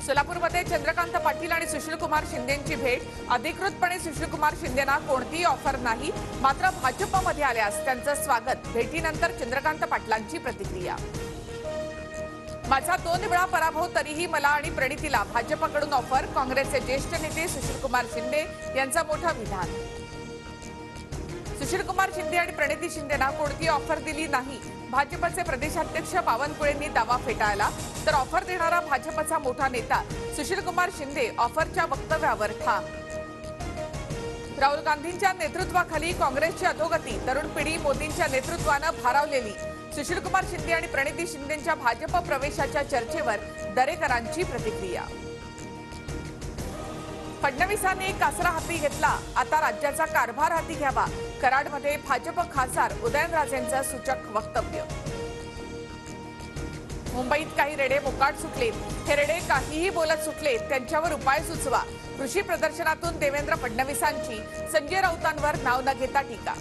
सोलापूरमध्ये चंद्रकांत पाटील आणि सुशीलकुमार शिंदेंची भेट। अधिकृतपणे सुशीलकुमार शिंदेंना कोणतीही ऑफर नाही, मात्र भाजपमध्ये आल्यास त्यांचं स्वागत। भेटीनंतर चंद्रकांत पाटलांची प्रतिक्रिया। माझा 2 वेळा पराभव तरीही मला आणि प्रणितीला भाजपकडून ऑफर। काँग्रेसचे ज्येष्ठ नेते सुशीलकुमार शिंदे यांचं मोठं विधान। सुशीलकुमार शिंदे आणि प्रणिती शिंदेंना कोणतीही ऑफर दिली नाही। भाजपचे प्रदेशाध्यक्ष बावनकुळेंनी दावा फेटाळला, तर ऑफर देणारा भाजपचा मोठा नेता सुशीलकुमार शिंदे ऑफरच्या वक्तव्यावर ठाम। राहुल गांधींच्या नेतृत्वाखाली काँग्रेसची अधोगती, तरुण पिढी मोदींच्या नेतृत्वानं भारावलेली। सुशीलकुमार शिंदे आणि प्रणिती शिंदेंच्या भाजप प्रवेशाच्या चर्चेवर दरेकरांची प्रतिक्रिया। फडणवीसांनी कासरा हाती घेतला, आता राज्याचा कारभार हाती घ्यावा। कराडमध्ये भाजप खासदार उदयनराजेंचं सूचक वक्तव्य। मुंबईत काही रेडे मोकाट सुटलेत, हे रेडे काहीही बोलत सुटलेत, त्यांच्यावर उपाय सुचवा। कृषी प्रदर्शनातून देवेंद्र फडणवीसांची संजय राऊतांवर नाव न घेता टीका।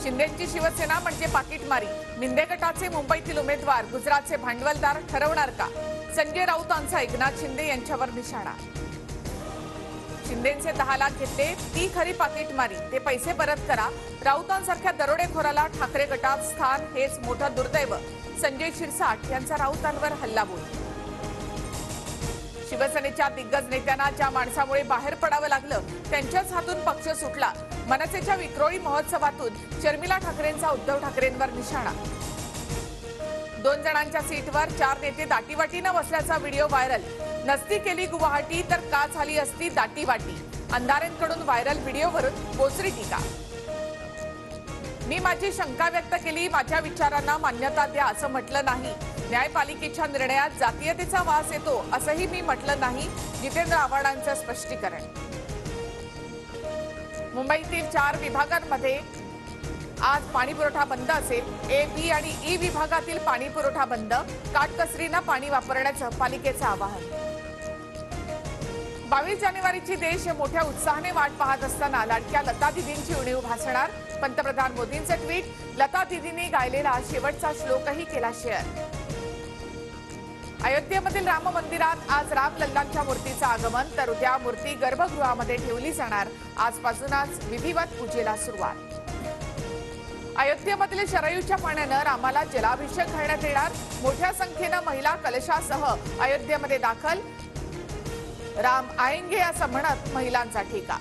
शिंदेंची शिवसेना म्हणजे पाकिटमारी, मिंदे गटाचे मुंबईतील उमेदवार गुजरातचे भांडवलदार ठरवणार का? संजय राऊतांचा एकनाथ शिंदे यांच्यावर निशाणा। शिंदेंचे 10 लाख घेतले, ती खरी पाकिटमारी, ते पैसे परत करा। राऊतांसारख्या दरोडेखोराला ठाकरे गटात स्थान हेच मोठं दुर्दैव। संजय शिरसाट यांचा राऊतांवर हल्लाबोल। शिवसेनेच्या दिग्गज नेत्यांना ज्या माणसामुळे बाहेर पडावं लागलं, त्यांच्याच हातून पक्ष सुटला। मनसेच्या विक्रोळी महोत्सवातून शर्मिला ठाकरेंचा उद्धव ठाकरेंवर निशाणा। 2 जणांच्या सीटवर 4 नेते दाटीवाटीनं बसल्याचा व्हिडिओ व्हायरल। नसती केली गुवाहाटी तर का झाली असती दाटीवाटी। अंधारेंकडून व्हायरल व्हिडिओवरून बोचरी टीका। मी माझी शंका व्यक्त केली, माझ्या विचारांना मान्यता द्या असं म्हटलं नाही। न्यायपालिकेच्या निर्णयात जातीयतेचा वास येतो असंही मी म्हटलं नाही। जितेंद्र आव्हाडांचं स्पष्टीकरण। मुंबईतील 4 विभागांमध्ये आज पाणीपुरवठा बंद असेल। ए, बी आणि ई विभागातील पाणीपुरवठा बंद। काटकसरीनं पाणी वापरण्याचं पालिकेचं आवाहन। 22 जानेवारीची देश मोठ्या उत्साहाने वाट पाहत असताना लाडक्या लता दीदींची उणीव भासणार। पंतप्रधान मोदींचं ट्विट, लता दीदींनी गायलेला शेवटचा श्लोकही केला शेअर। अयोध्येमधील राम मंदिरात आज रामलल्लांच्या मूर्तीचं आगमन, तर उद्या मूर्ती गर्भगृहामध्ये ठेवली जाणार। आजपासूनच विधिवत पूजेला सुरुवात। अयोध्येमधील शरयूच्या पाण्यानं रामाला जलाभिषेक घालण्यात येणार। मोठ्या संख्येनं महिला कलशासह अयोध्येमध्ये दाखल। राम आएंगे असं म्हणत महिलांचा ठेका।